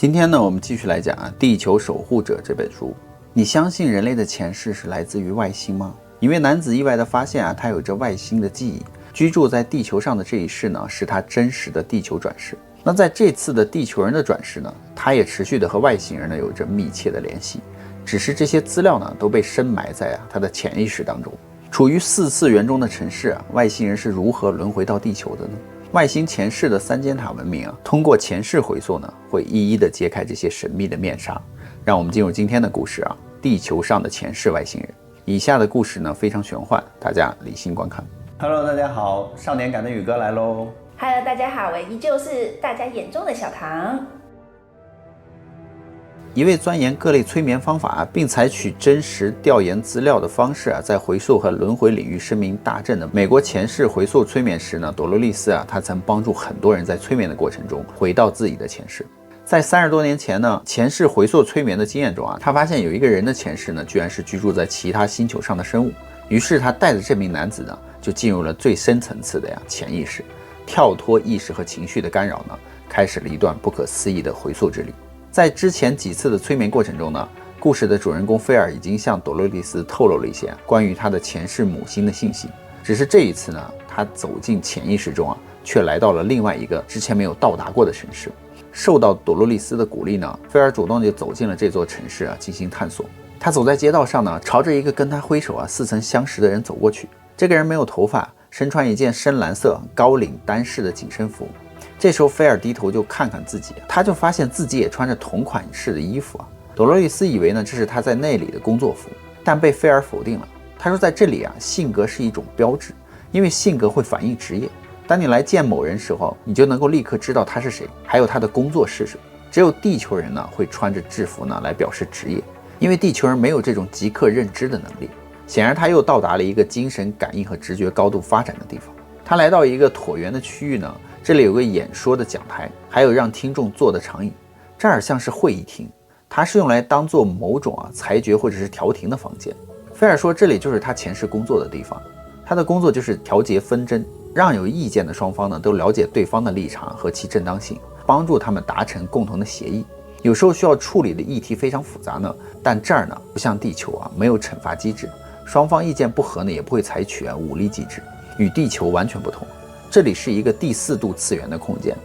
今天呢，我们继续来讲《地球守护者》这本书。你相信人类的前世是来自于外星吗？一位男子意外地发现他有着外星的记忆，居住在地球上的这一世呢，是他真实的地球转世。那在这次的地球人的转世呢，他也持续的和外星人呢有着密切的联系，只是这些资料呢都被深埋在他的潜意识当中。处于4次元中的城市外星人是如何轮回到地球的呢？外星前世的3间塔文明通过前世回溯呢，会一一的揭开这些神秘的面纱。让我们进入今天的故事地球上的前世外星人。以下的故事呢非常玄幻，大家理性观看。Hello， 大家好，少年感的宇哥来喽。Hello， 大家好，我依旧是大家眼中的小唐。一位钻研各类催眠方法并采取真实调研资料的方式在回溯和轮回领域声名大振的美国前世回溯催眠师朵罗利斯他曾帮助很多人在催眠的过程中回到自己的前世。在30多年前呢，前世回溯催眠的经验中他发现有一个人的前世呢，居然是居住在其他星球上的生物。于是他带着这名男子呢，就进入了最深层次的潜意识，跳脱意识和情绪的干扰呢，开始了一段不可思议的回溯之旅。在之前几次的催眠过程中呢，故事的主人公菲尔已经向朵罗利斯透露了一些关于他的前世母星的信息。只是这一次呢，他走进潜意识中却来到了另外一个之前没有到达过的城市。受到朵罗利斯的鼓励呢，菲尔主动就走进了这座城市进行探索。他走在街道上呢，朝着一个跟他挥手似曾相识的人走过去。这个人没有头发，身穿一件深蓝色高领单式的紧身服。这时候菲尔低头就看看自己，他就发现自己也穿着同款式的衣服朵罗利斯以为呢这是他在那里的工作服，但被菲尔否定了。他说在这里性格是一种标志，因为性格会反映职业。当你来见某人时候，你就能够立刻知道他是谁，还有他的工作是什么。只有地球人呢会穿着制服呢来表示职业，因为地球人没有这种即刻认知的能力。显然他又到达了一个精神感应和直觉高度发展的地方。他来到一个椭圆的区域呢，这里有个演说的讲台，还有让听众坐的长椅。这儿像是会议厅，它是用来当做某种裁决或者是调停的房间。菲尔说这里就是他前世工作的地方，他的工作就是调节纷争，让有意见的双方呢都了解对方的立场和其正当性，帮助他们达成共同的协议。有时候需要处理的议题非常复杂呢，但这儿呢不像地球没有惩罚机制，双方意见不合呢也不会采取武力机制，与地球完全不同。这里是一个第4度次元的空间。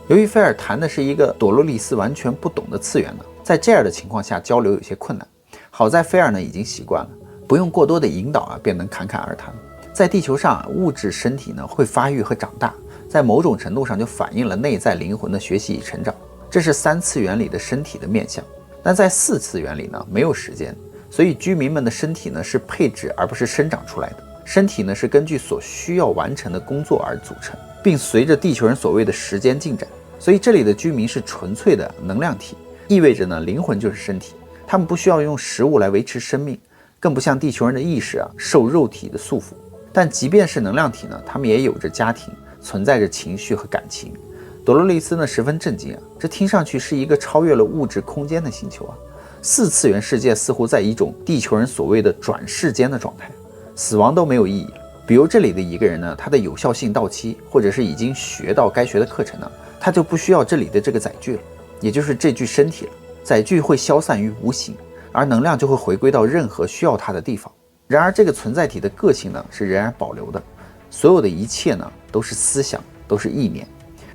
由于菲尔谈的是一个朵罗利斯完全不懂的次元呢，在这样的情况下交流有些困难。好在菲尔呢已经习惯了，不用过多的引导便能侃侃而谈。在地球上，物质身体呢会发育和长大，在某种程度上就反映了内在灵魂的学习与成长，这是3次元里的身体的面向。但在4次元里呢没有时间，所以居民们的身体呢是配置而不是生长出来的。身体呢是根据所需要完成的工作而组成，并随着地球人所谓的时间进展。所以这里的居民是纯粹的能量体，意味着呢灵魂就是身体，他们不需要用食物来维持生命，更不像地球人的意识受肉体的束缚。但即便是能量体呢，他们也有着家庭，存在着情绪和感情。朵罗利斯呢十分震惊这听上去是一个超越了物质空间的星球4次元世界似乎在一种地球人所谓的转世间的状态，死亡都没有意义了。比如这里的一个人呢，他的有效性到期，或者是已经学到该学的课程呢，他就不需要这里的这个载具了，也就是这具身体了。载具会消散于无形，而能量就会回归到任何需要它的地方。然而这个存在体的个性呢是仍然保留的，所有的一切呢都是思想，都是意念。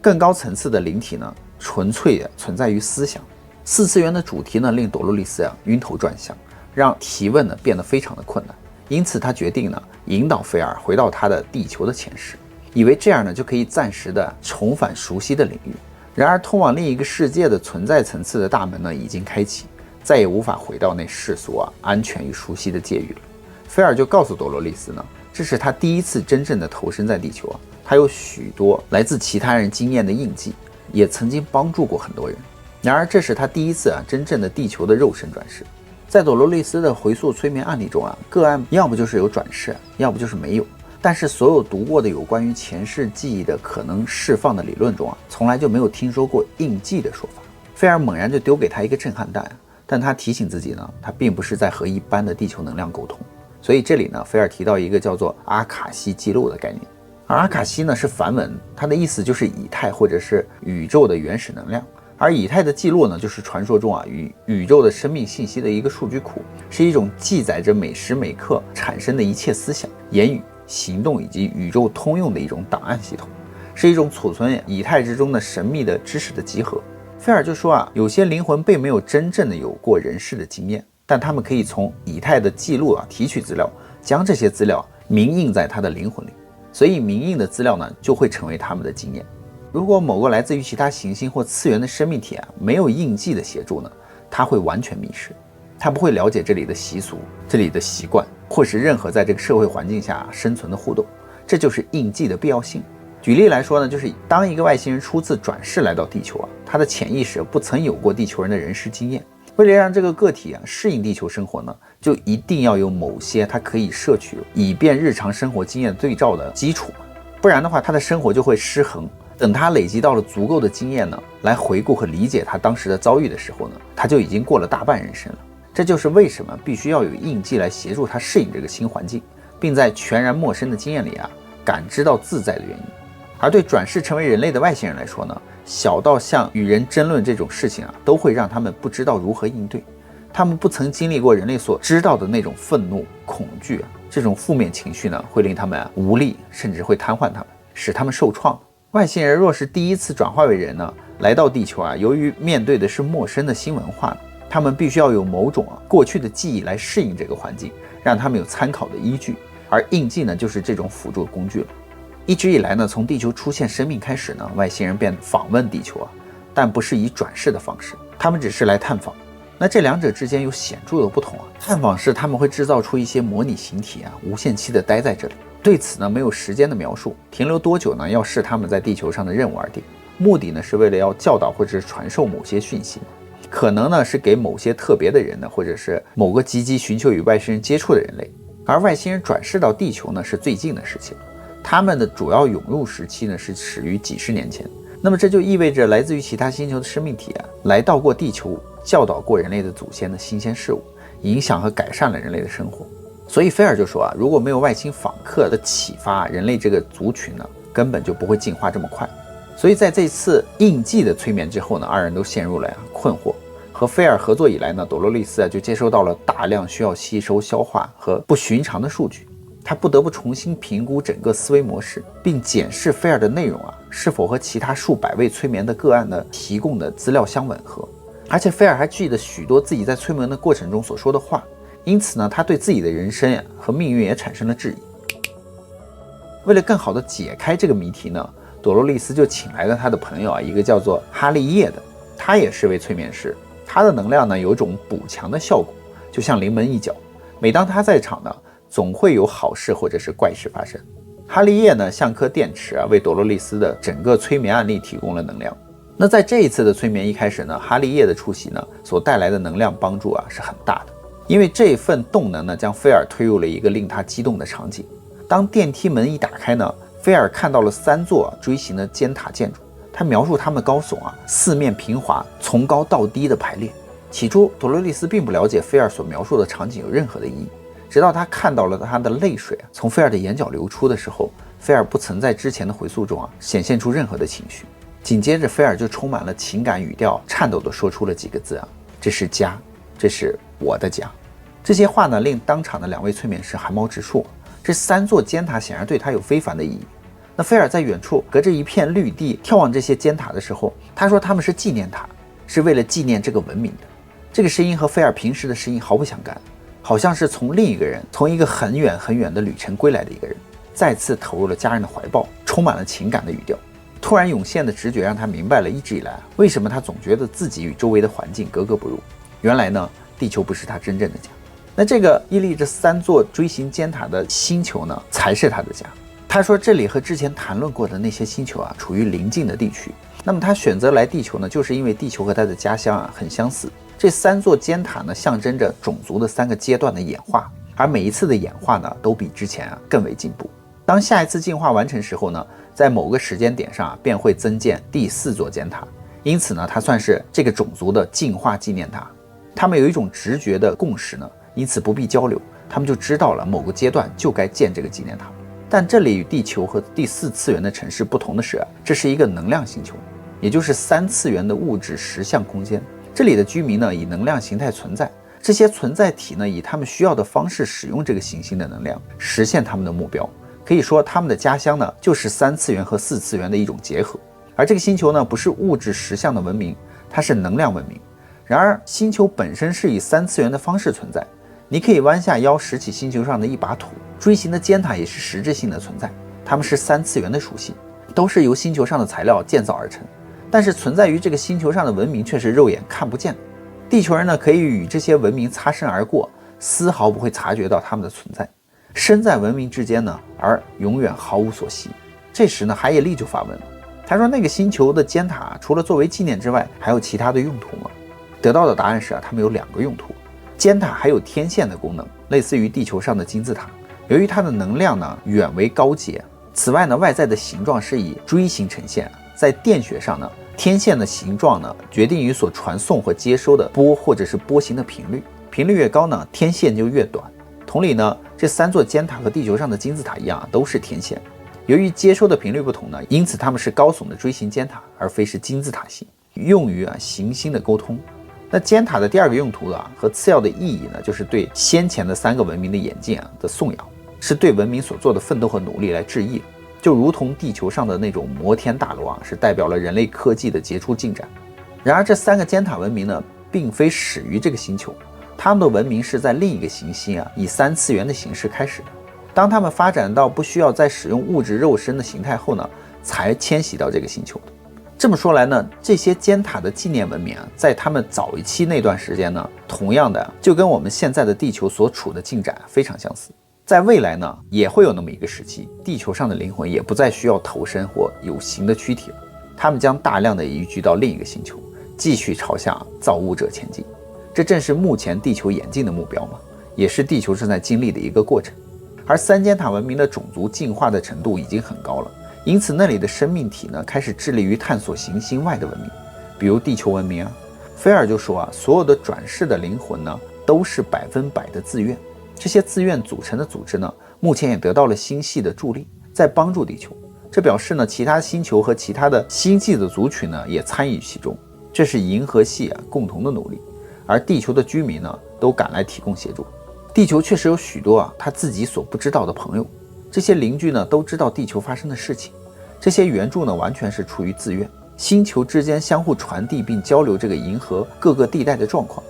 更高层次的灵体呢纯粹存在于思想。4次元的主题呢令朵罗利斯晕头转向，让提问呢变得非常的困难。因此他决定呢引导菲尔回到他的地球的前世，以为这样呢就可以暂时的重返熟悉的领域。然而通往另一个世界的存在层次的大门呢已经开启，再也无法回到那世俗安全与熟悉的界域了。菲尔就告诉朵罗利斯呢，这是他第一次真正的投身在地球他有许多来自其他人经验的印记，也曾经帮助过很多人。然而这是他第一次真正的地球的肉身转世。在朵罗利斯的回溯催眠案例中个案要不就是有转世，要不就是没有。但是所有读过的有关于前世记忆的可能释放的理论中从来就没有听说过印记的说法。菲尔猛然就丢给他一个震撼弹，但他提醒自己呢，他并不是在和一般的地球能量沟通。所以这里呢，菲尔提到一个叫做阿卡西记录的概念。而阿卡西呢是梵文，它的意思就是以太或者是宇宙的原始能量。而以太的记录呢，就是传说中与宇宙的生命信息的一个数据库，是一种记载着每时每刻产生的一切思想、言语、行动以及宇宙通用的一种档案系统，是一种储存以太之中的神秘的知识的集合。菲尔就说有些灵魂并没有真正的有过人世的经验，但他们可以从以太的记录提取资料，将这些资料铭印在他的灵魂里，所以铭印的资料呢，就会成为他们的经验。如果某个来自于其他行星或次元的生命体没有印记的协助呢，他会完全迷失，他不会了解这里的习俗、这里的习惯，或是任何在这个社会环境下生存的互动，这就是印记的必要性。举例来说呢，就是当一个外星人初次转世来到地球他的潜意识不曾有过地球人的人世经验，为了让这个个体适应地球生活呢，就一定要有某些他可以摄取以便日常生活经验对照的基础，不然的话他的生活就会失衡。等他累积到了足够的经验呢，来回顾和理解他当时的遭遇的时候呢，他就已经过了大半人生了。这就是为什么必须要有印记来协助他适应这个新环境，并在全然陌生的经验里感知到自在的原因。而对转世成为人类的外星人来说呢，小到像与人争论这种事情都会让他们不知道如何应对。他们不曾经历过人类所知道的那种愤怒、恐惧这种负面情绪呢，会令他们无力，甚至会瘫痪他们，使他们受创。外星人若是第一次转化为人呢，来到地球由于面对的是陌生的新文化，他们必须要有某种过去的记忆来适应这个环境，让他们有参考的依据，而印记呢，就是这种辅助工具了。一直以来呢，从地球出现生命开始呢，外星人便访问地球但不是以转世的方式，他们只是来探访。那这两者之间有显著的不同探访是他们会制造出一些模拟形体无限期的待在这里。对此呢，没有时间的描述，停留多久呢，要视他们在地球上的任务而定。目的呢，是为了要教导或者是传授某些讯息，可能呢是给某些特别的人呢，或者是某个积极寻求与外星人接触的人类。而外星人转世到地球呢，是最近的事情，他们的主要涌入时期呢，是始于几十年前。那么这就意味着来自于其他星球的生命体来到过地球，教导过人类的祖先的新鲜事物，影响和改善了人类的生活。所以菲尔就说如果没有外星访客的启发，人类这个族群呢，根本就不会进化这么快。所以在这次印记的催眠之后呢，二人都陷入了困惑。和菲尔合作以来呢，朵洛丽丝就接收到了大量需要吸收、消化和不寻常的数据，他不得不重新评估整个思维模式，并检视菲尔的内容是否和其他数百位催眠的个案的提供的资料相吻合。而且菲尔还记得许多自己在催眠的过程中所说的话，因此呢，他对自己的人生和命运也产生了质疑。为了更好的解开这个谜题呢，朵洛丽丝就请来了他的朋友一个叫做哈利叶的，他也是位催眠师，他的能量呢有种补强的效果，就像临门一脚，每当他在场呢，总会有好事或者是怪事发生。哈利叶呢像颗电池为朵洛丽丝的整个催眠案例提供了能量。那在这一次的催眠一开始呢，哈利叶的出席呢所带来的能量帮助是很大的，因为这份动能呢将菲尔推入了一个令他激动的场景。当电梯门一打开呢，菲尔看到了3座锥形的尖塔建筑，他描述它们高耸四面平滑，从高到低的排列。起初朵洛丽丝并不了解菲尔所描述的场景有任何的意义，直到他看到了他的泪水从菲尔的眼角流出的时候，菲尔不曾在之前的回溯中显现出任何的情绪。紧接着菲尔就充满了情感语调，颤抖地说出了几个字这是家，这是我的家。这些话呢令当场的2位催眠师汗毛直竖，这3座尖塔显然对他有非凡的意义。那菲尔在远处隔着一片绿地眺望这些尖塔的时候，他说他们是纪念塔，是为了纪念这个文明的。这个声音和菲尔平时的声音毫不相干，好像是从另一个人，从一个很远很远的旅程归来的一个人，再次投入了家人的怀抱，充满了情感的语调。突然涌现的直觉让他明白了一直以来为什么他总觉得自己与周围的环境格格不入。原来呢，地球不是他真正的家，那这个屹立着3座锥形尖塔的星球呢，才是他的家。他说这里和之前谈论过的那些星球处于邻近的地区，那么他选择来地球呢，就是因为地球和他的家乡很相似。这3座尖塔呢，象征着种族的3个阶段的演化，而每一次的演化呢，都比之前更为进步。当下一次进化完成时候呢，在某个时间点上便会增建第4座尖塔，因此呢，它算是这个种族的进化纪念塔。他们有一种直觉的共识呢，因此不必交流，他们就知道了某个阶段就该建这个纪念塔。但这里与地球和第4次元的城市不同的是，这是一个能量星球，也就是3次元的物质实相空间。这里的居民呢以能量形态存在，这些存在体呢以他们需要的方式使用这个行星的能量，实现他们的目标。可以说他们的家乡呢就是3次元和4次元的一种结合。而这个星球呢不是物质实相的文明，它是能量文明。然而星球本身是以3次元的方式存在，你可以弯下腰拾起星球上的一把土，锥形的尖塔也是实质性的存在，它们是3次元的属性，都是由星球上的材料建造而成。但是存在于这个星球上的文明却是肉眼看不见的。地球人呢可以与这些文明擦身而过，丝毫不会察觉到他们的存在，身在文明之间呢，而永远毫无所惜。这时呢，海野利就发问了，他说那个星球的尖塔除了作为纪念之外，还有其他的用途吗？得到的答案是它们有2个用途。尖塔还有天线的功能，类似于地球上的金字塔。由于它的能量呢远为高阶，此外呢，外在的形状是以锥形呈现。在电学上呢，天线的形状呢决定于所传送和接收的波或者是波形的频率，频率越高呢，天线就越短。同理呢，这3座尖塔和地球上的金字塔一样，都是天线。由于接收的频率不同呢，因此它们是高耸的锥形尖塔，而非是金字塔形，用于行星的沟通。那尖塔的第2个用途和次要的意义呢，就是对先前的3个文明的演进的颂扬，是对文明所做的奋斗和努力来致意。就如同地球上的那种摩天大楼是代表了人类科技的杰出进展。然而这3个尖塔文明呢，并非始于这个星球，他们的文明是在另一个行星以3次元的形式开始的。当他们发展到不需要再使用物质肉身的形态后呢，才迁徙到这个星球的。这么说来呢，这些尖塔的纪念文明在他们早一期那段时间呢，同样的就跟我们现在的地球所处的进展非常相似。在未来呢，也会有那么一个时期，地球上的灵魂也不再需要投身或有形的躯体了，他们将大量的移居到另一个星球，继续朝向造物者前进。这正是目前地球演进的目标嘛，也是地球正在经历的一个过程。而3尖塔文明的种族进化的程度已经很高了，因此那里的生命体呢，开始致力于探索行星外的文明，比如地球文明菲尔就说所有的转世的灵魂呢，都是100%的自愿。这些自愿组成的组织呢，目前也得到了星系的助力，在帮助地球。这表示呢，其他星球和其他的星际的族群呢，也参与其中。这是银河系共同的努力，而地球的居民呢，都赶来提供协助。地球确实有许多他自己所不知道的朋友，这些邻居呢，都知道地球发生的事情。这些援助呢，完全是出于自愿。星球之间相互传递并交流这个银河各个地带的状况，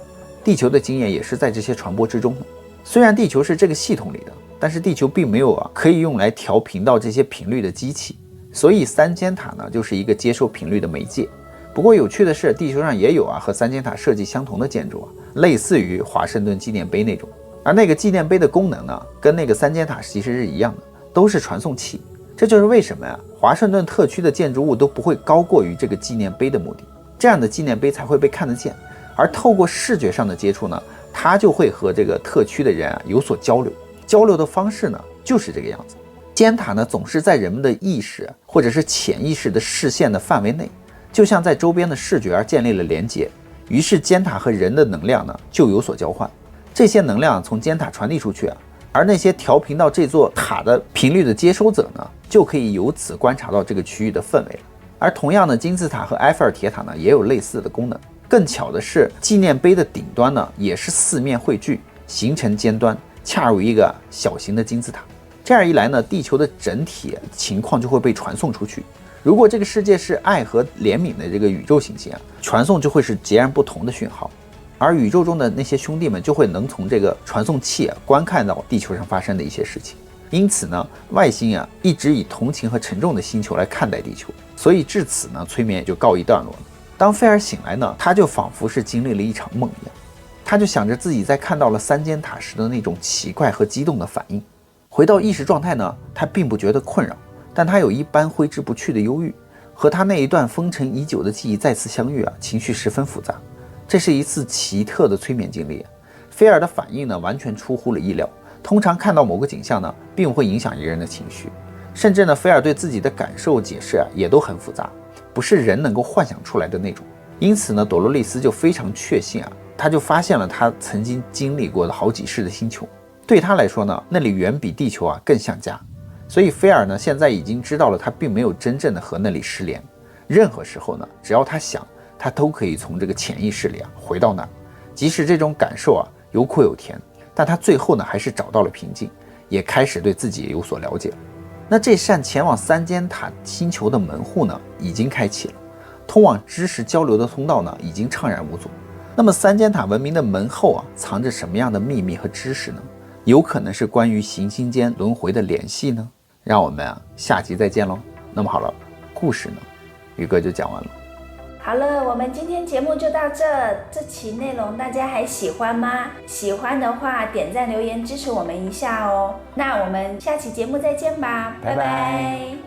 地球的经验也是在这些传播之中的。虽然地球是这个系统里的，但是地球并没有可以用来调频到这些频率的机器，所以3尖塔呢就是一个接收频率的媒介。不过有趣的是，地球上也有和3尖塔设计相同的建筑类似于华盛顿纪念碑那种，而那个纪念碑的功能呢，跟那个3尖塔其实是一样的，都是传送器。这就是为什么华盛顿特区的建筑物都不会高过于这个纪念碑的目的，这样的纪念碑才会被看得见。而透过视觉上的接触呢，它就会和这个特区的人有所交流，交流的方式呢就是这个样子。尖塔呢总是在人们的意识或者是潜意识的视线的范围内，就像在周边的视觉建立了连接，于是尖塔和人的能量呢就有所交换。这些能量从尖塔传递出去而那些调频到这座塔的频率的接收者呢，就可以由此观察到这个区域的氛围了。而同样的，金字塔和埃菲尔铁塔呢也有类似的功能。更巧的是，纪念碑的顶端呢也是4面汇聚，形成尖端，恰如一个小型的金字塔。这样一来呢，地球的整体情况就会被传送出去。如果这个世界是爱和怜悯的这个宇宙行星传送就会是截然不同的讯号，而宇宙中的那些兄弟们就会能从这个传送器观看到地球上发生的一些事情。因此呢，外星一直以同情和沉重的星球来看待地球，所以至此呢，催眠也就告一段落了。当菲尔醒来呢，他就仿佛是经历了一场梦一样，他就想着自己在看到了3尖塔时的那种奇怪和激动的反应。回到意识状态呢，他并不觉得困扰，但他有一般挥之不去的忧郁，和他那一段封尘已久的记忆再次相遇情绪十分复杂。这是一次奇特的催眠经历。菲尔的反应呢，完全出乎了意料。通常看到某个景象呢，并不会影响一个人的情绪，甚至呢，菲尔对自己的感受解释也都很复杂，不是人能够幻想出来的那种。因此呢，朵洛丽丝就非常确信他就发现了他曾经经历过的好几世的星球，对他来说呢，那里远比地球更像家。所以菲尔呢，现在已经知道了他并没有真正的和那里失联，任何时候呢，只要他想，他都可以从这个潜意识里回到那儿。即使这种感受有苦有甜，但他最后呢还是找到了平静，也开始对自己有所了解了。那这扇前往三尖塔星球的门户呢已经开启了，通往知识交流的通道呢已经畅然无阻。那么三尖塔文明的门后藏着什么样的秘密和知识呢？有可能是关于行星间轮回的联系呢？让我们下集再见喽。那么好了，故事呢宇哥就讲完了。好了，我们今天节目就到这。这期内容大家还喜欢吗？喜欢的话，点赞留言支持我们一下哦。那我们下期节目再见吧，拜拜。